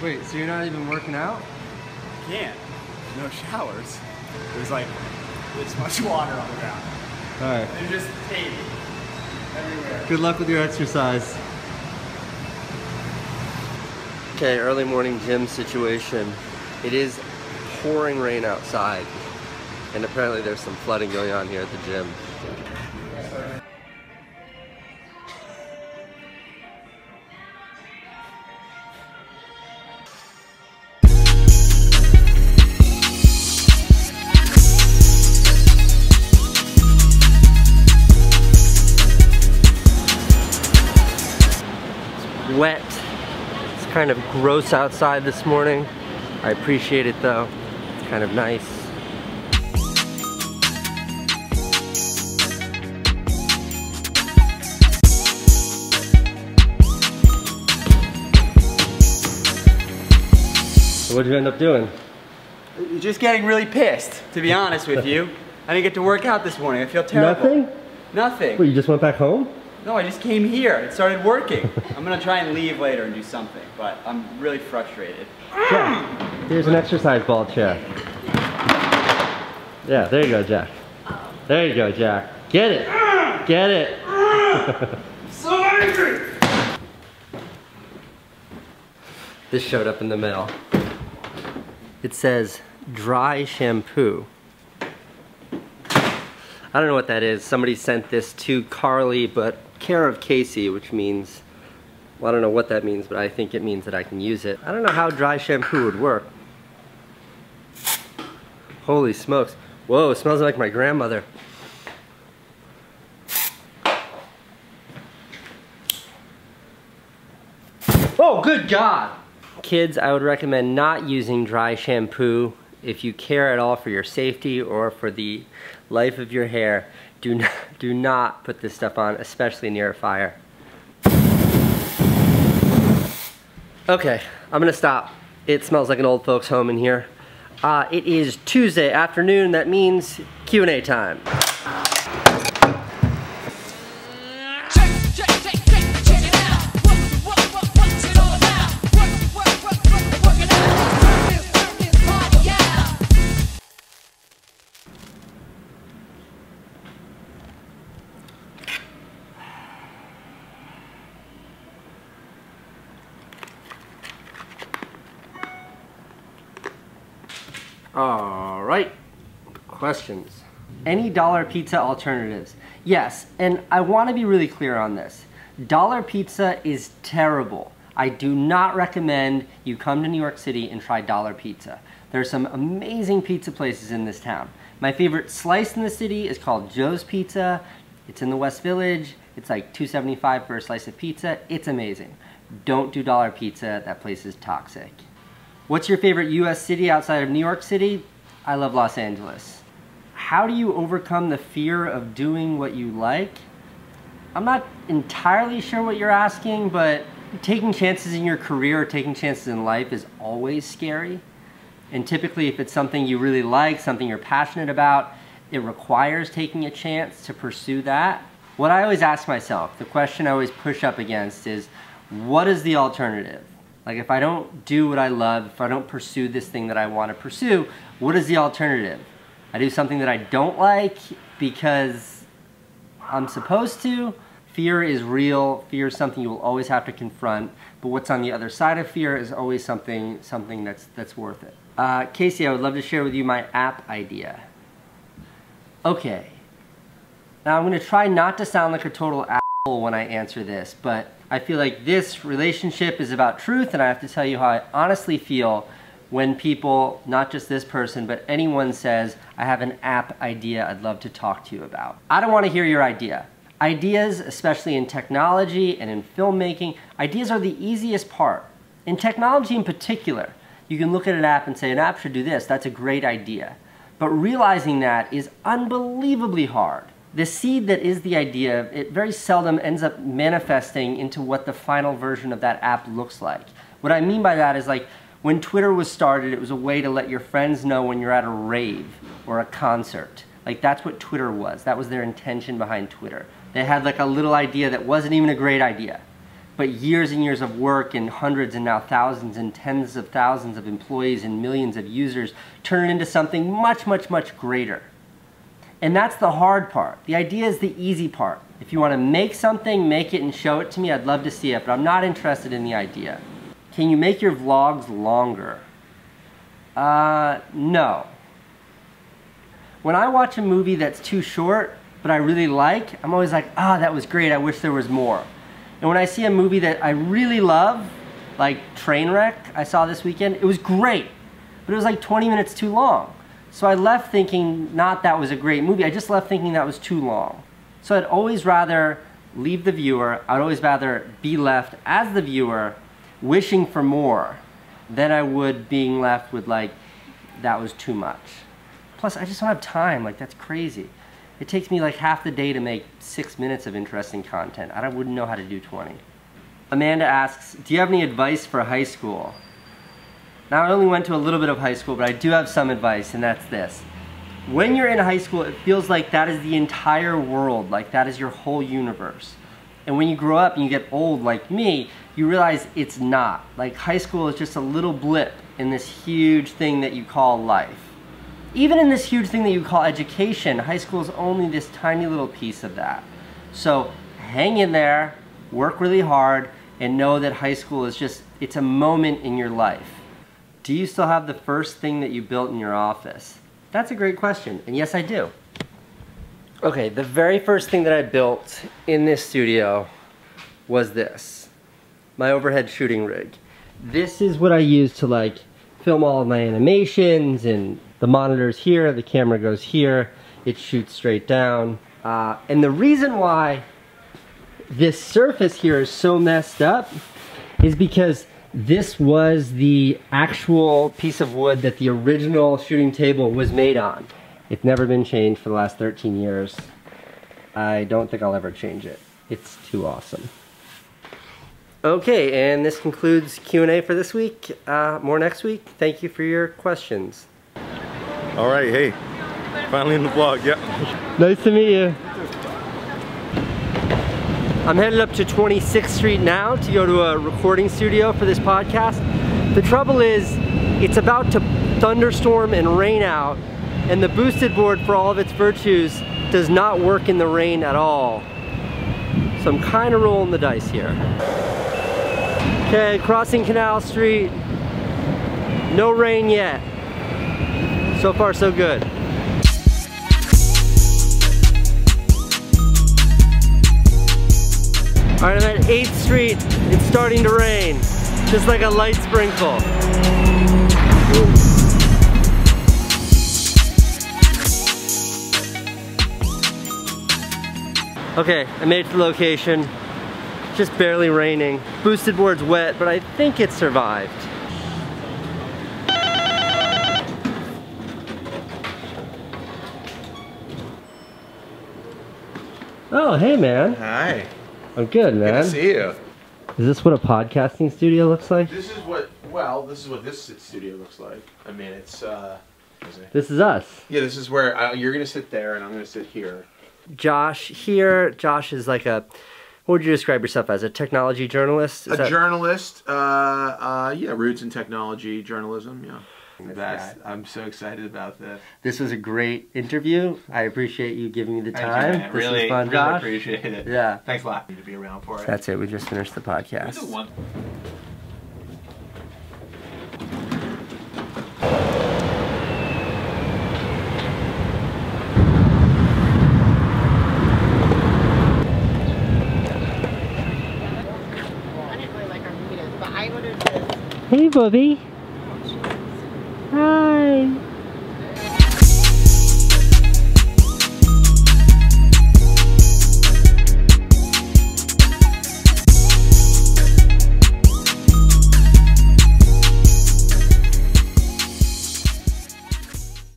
Wait, so you're not even working out? Can't. No showers. There's like this much water on the ground. Alright. There's just tape everywhere. Good luck with your exercise. Okay, early morning gym situation. It is pouring rain outside. And apparently there's some flooding going on here at the gym. Wet. It's kind of gross outside this morning. I appreciate it though. It's kind of nice. So what did you end up doing? Just getting really pissed, to be honest with you. I didn't get to work out this morning. I feel terrible. Nothing? Nothing. Wait, you just went back home? No, I just came here. It started working. I'm gonna try and leave later and do something, but I'm really frustrated. Jack, here's an exercise ball chair. Yeah, there you go, Jack. There you go, Jack. Get it. Get it. So angry! This showed up in the mail. It says dry shampoo. I don't know what that is. Somebody sent this to Carly, but care of Casey, which means, well, I don't know what that means, but I think it means that I can use it. I don't know how dry shampoo would work. Holy smokes. Whoa, it smells like my grandmother. Oh, good God! Kids, I would recommend not using dry shampoo. If you care at all for your safety or for the life of your hair, do not put this stuff on, especially near a fire. Okay, I'm gonna stop. It smells like an old folks home in here. It is Tuesday afternoon. That means Q&A time. All right, questions. Any dollar pizza alternatives? Yes, and I want to be really clear on this. Dollar pizza is terrible. I do not recommend you come to New York City and try dollar pizza. There are some amazing pizza places in this town. My favorite slice in the city is called Joe's Pizza. It's in the West Village. It's like $2.75 for a slice of pizza. It's amazing. Don't do dollar pizza. That place is toxic. What's your favorite US city outside of New York City? I love Los Angeles. How do you overcome the fear of doing what you like? I'm not entirely sure what you're asking, but taking chances in your career or taking chances in life is always scary. And typically if it's something you really like, something you're passionate about, it requires taking a chance to pursue that. What I always ask myself, the question I always push up against is, what is the alternative? Like if I don't do what I love, if I don't pursue this thing that I want to pursue, what is the alternative? I do something that I don't like because I'm supposed to. Fear is real. Fear is something you will always have to confront. But what's on the other side of fear is always something that's worth it. Casey, I would love to share with you my app idea. Okay. Now I'm going to try not to sound like a total asshole when I answer this, but I feel like this relationship is about truth, and I have to tell you how I honestly feel when people, not just this person, but anyone says, I have an app idea I'd love to talk to you about. I don't want to hear your idea. Ideas, especially in technology and in filmmaking, ideas are the easiest part. In technology in particular, you can look at an app and say, an app should do this, that's a great idea. But realizing that is unbelievably hard. The seed that is the idea, it very seldom ends up manifesting into what the final version of that app looks like. What I mean by that is like, when Twitter was started, it was a way to let your friends know when you're at a rave or a concert. Like that's what Twitter was. That was their intention behind Twitter. They had like a little idea that wasn't even a great idea. but years and years of work and hundreds and now thousands and tens of thousands of employees and millions of users turn it into something much, much, much greater. And that's the hard part. The idea is the easy part. If you want to make something, make it and show it to me. I'd love to see it, but I'm not interested in the idea. Can you make your vlogs longer? No. When I watch a movie that's too short, but I really like, I'm always like, ah, that was great, I wish there was more. And when I see a movie that I really love, like Trainwreck I saw this weekend, it was great, but it was like 20 minutes too long. So I left thinking not that was a great movie, I just left thinking that was too long. So I'd always rather leave the viewer, I'd always rather be left as the viewer wishing for more than I would being left with like, that was too much. Plus, I just don't have time, like that's crazy. It takes me like half the day to make 6 minutes of interesting content. I wouldn't know how to do 20. Amanda asks, do you have any advice for high school? Now, I only went to a little bit of high school, but I do have some advice, and that's this. When you're in high school, it feels like that is the entire world, like that is your whole universe. And when you grow up and you get old like me, you realize it's not. Like high school is just a little blip in this huge thing that you call life. Even in this huge thing that you call education, high school is only this tiny little piece of that. So hang in there, work really hard, and know that high school is just, it's a moment in your life. Do you still have the first thing that you built in your office? That's a great question, and yes I do. Okay, the very first thing that I built in this studio was this. My overhead shooting rig. This is what I use to like film all of my animations, and the monitor's here, the camera goes here, it shoots straight down. And the reason why this surface here is so messed up is because this was the actual piece of wood that the original shooting table was made on. It's never been changed for the last 13 years. I don't think I'll ever change it. It's too awesome. Okay, and this concludes Q&A for this week. More next week. Thank you for your questions. All right, hey, finally in the vlog, yeah. Nice to meet you. I'm headed up to 26th Street now to go to a recording studio for this podcast. The trouble is, it's about to thunderstorm and rain out, and the boosted board, for all of its virtues, does not work in the rain at all. So I'm kind of rolling the dice here. Okay, crossing Canal Street. No rain yet. So far, so good. All right, I'm at 8th Street. It's starting to rain, just like a light sprinkle. Okay, I made it to the location. Just barely raining. Boosted board's wet, but I think it survived. Oh, hey man. Hi. I'm good, man. Good to see you. Is this what a podcasting studio looks like? This is what, well, this is what this studio looks like. I mean, it's, This is us. yeah, this is where you're going to sit there and I'm going to sit here. Josh here. Josh is like a, what would you describe yourself as? A technology journalist? Is that... journalist, yeah, roots in technology, journalism, yeah. I'm so excited about this. This was a great interview. I appreciate you giving me the time. Thank you, man. This Really, was fun, really Josh. appreciate it. Yeah. Thanks a lot to be around for it. That's it. We just finished the podcast. Hey, Bobby.